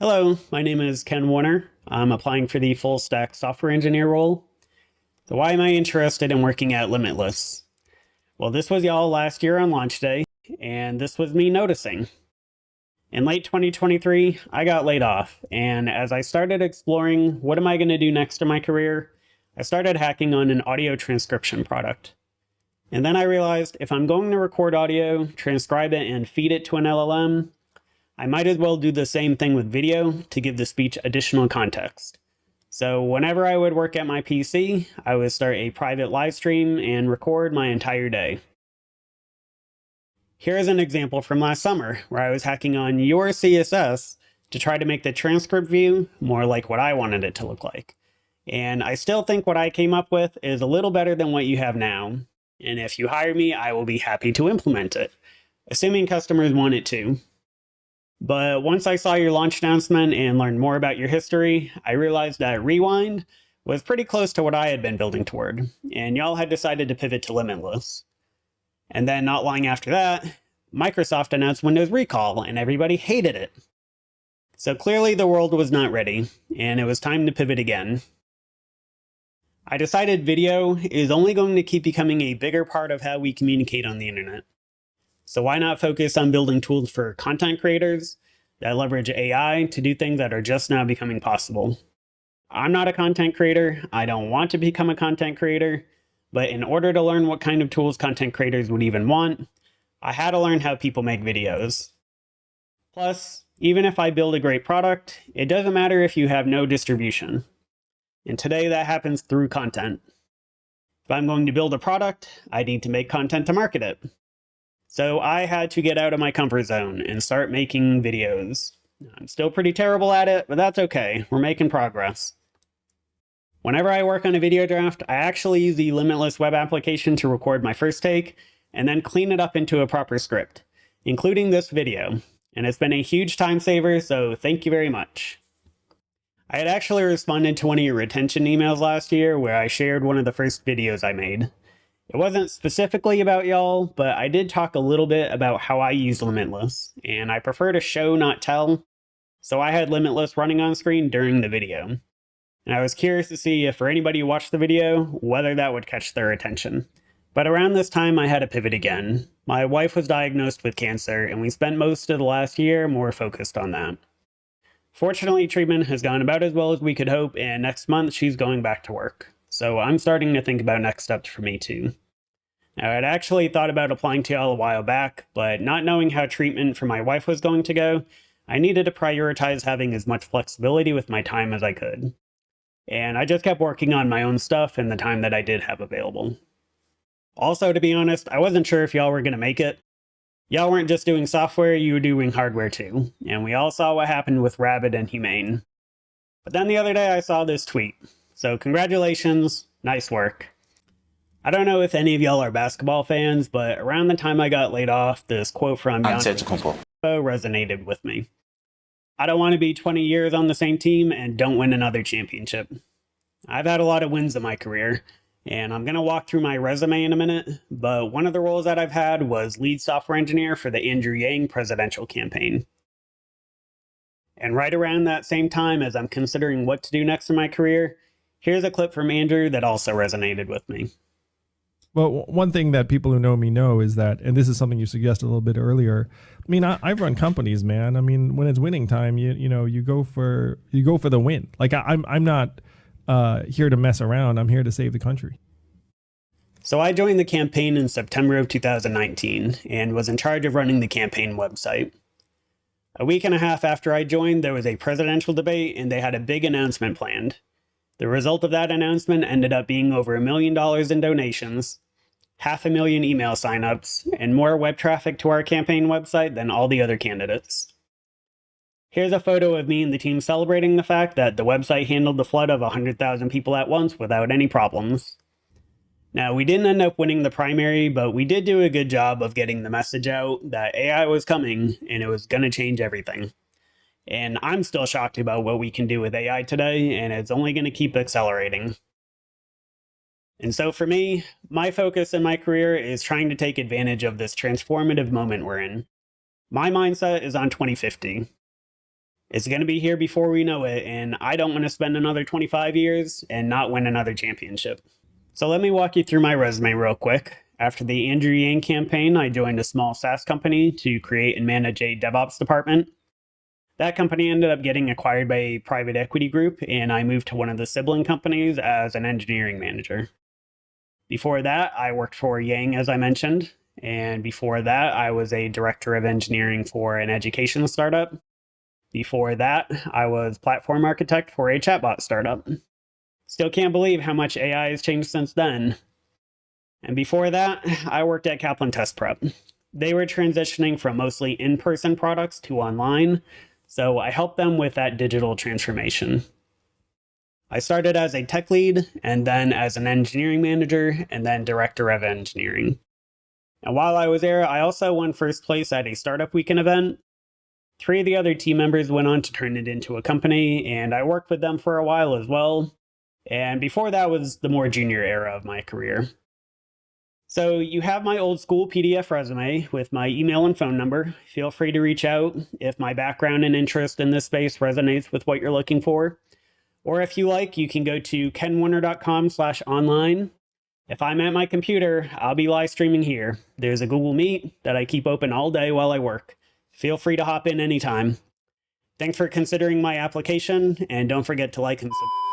Hello, my name is Ken Warner. I'm applying for the full stack software engineer role. So why am I interested in working at Limitless? Well, this was y'all last year on launch day, and this was me noticing. In late 2023, I got laid off, and as I started exploring what am I going to do next in my career, I started hacking on an audio transcription product. And then I realized if I'm going to record audio, transcribe it, and feed it to an LLM, I might as well do the same thing with video to give the speech additional context. So whenever I would work at my PC, I would start a private live stream and record my entire day. Here's an example from last summer where I was hacking on your CSS to try to make the transcript view more like what I wanted it to look like. And I still think what I came up with is a little better than what you have now. And if you hire me, I will be happy to implement it, assuming customers want it too. But once I saw your launch announcement and learned more about your history, I realized that Rewind was pretty close to what I had been building toward, and y'all had decided to pivot to Limitless. And then not long after that, Microsoft announced Windows Recall, and everybody hated it. So clearly the world was not ready, and it was time to pivot again. I decided video is only going to keep becoming a bigger part of how we communicate on the internet. So why not focus on building tools for content creators that leverage AI to do things that are just now becoming possible? I'm not a content creator. I don't want to become a content creator. But in order to learn what kind of tools content creators would even want, I had to learn how people make videos. Plus, even if I build a great product, it doesn't matter if you have no distribution. And today that happens through content. If I'm going to build a product, I need to make content to market it. So I had to get out of my comfort zone and start making videos. I'm still pretty terrible at it, but that's okay. We're making progress. Whenever I work on a video draft, I actually use the Limitless web application to record my first take and then clean it up into a proper script, including this video. And it's been a huge time saver, so thank you very much. I had actually responded to one of your retention emails last year where I shared one of the first videos I made. It wasn't specifically about y'all, but I did talk a little bit about how I use Limitless, and I prefer to show, not tell, so I had Limitless running on screen during the video. And I was curious to see if for anybody who watched the video, whether that would catch their attention. But around this time, I had to pivot again. My wife was diagnosed with cancer, and we spent most of the last year more focused on that. Fortunately, treatment has gone about as well as we could hope, and next month she's going back to work. So I'm starting to think about next steps for me too. Now, I'd actually thought about applying to y'all a while back, but not knowing how treatment for my wife was going to go, I needed to prioritize having as much flexibility with my time as I could. And I just kept working on my own stuff in the time that I did have available. Also, to be honest, I wasn't sure if y'all were going to make it. Y'all weren't just doing software, you were doing hardware too, and we all saw what happened with Rabbit and Humane. But then the other day I saw this tweet. So congratulations, nice work. I don't know if any of y'all are basketball fans, but around the time I got laid off, this quote from Giannis resonated with me. I don't want to be 20 years on the same team and don't win another championship. I've had a lot of wins in my career, and I'm going to walk through my resume in a minute, but one of the roles that I've had was lead software engineer for the Andrew Yang presidential campaign. And right around that same time as I'm considering what to do next in my career, here's a clip from Andrew that also resonated with me. Well, one thing that people who know me know is that, and this is something you suggested a little bit earlier. I mean, I've run companies, man. I mean, when it's winning time, you go for the win. Like I'm not here to mess around. I'm here to save the country. So I joined the campaign in September of 2019 and was in charge of running the campaign website. A week and a half after I joined, there was a presidential debate and they had a big announcement planned. The result of that announcement ended up being over $1 million in donations, 500,000 email signups, and more web traffic to our campaign website than all the other candidates. Here's a photo of me and the team celebrating the fact that the website handled the flood of 100,000 people at once without any problems. Now, we didn't end up winning the primary, but we did do a good job of getting the message out that AI was coming and it was going to change everything. And I'm still shocked about what we can do with AI today, and it's only going to keep accelerating. And so for me, my focus in my career is trying to take advantage of this transformative moment we're in. My mindset is on 2050. It's going to be here before we know it, and I don't want to spend another 25 years and not win another championship. So let me walk you through my resume real quick. After the Andrew Yang campaign, I joined a small SaaS company to create and manage a DevOps department. That company ended up getting acquired by a private equity group, and I moved to one of the sibling companies as an engineering manager. Before that, I worked for Yang, as I mentioned, and before that, I was a director of engineering for an education startup. Before that, I was platform architect for a chatbot startup. Still can't believe how much AI has changed since then. And before that, I worked at Kaplan Test Prep. They were transitioning from mostly in-person products to online, so I helped them with that digital transformation. I started as a tech lead, and then as an engineering manager, and then director of engineering. And while I was there, I also won first place at a Startup Weekend event. 3 of the other team members went on to turn it into a company, and I worked with them for a while as well. And before that was the more junior era of my career. So you have my old school PDF resume with my email and phone number. Feel free to reach out if my background and interest in this space resonates with what you're looking for. Or if you like, you can go to kenwarner.com/online. If I'm at my computer, I'll be live streaming here. There's a Google Meet that I keep open all day while I work. Feel free to hop in anytime. Thanks for considering my application, and don't forget to like and subscribe.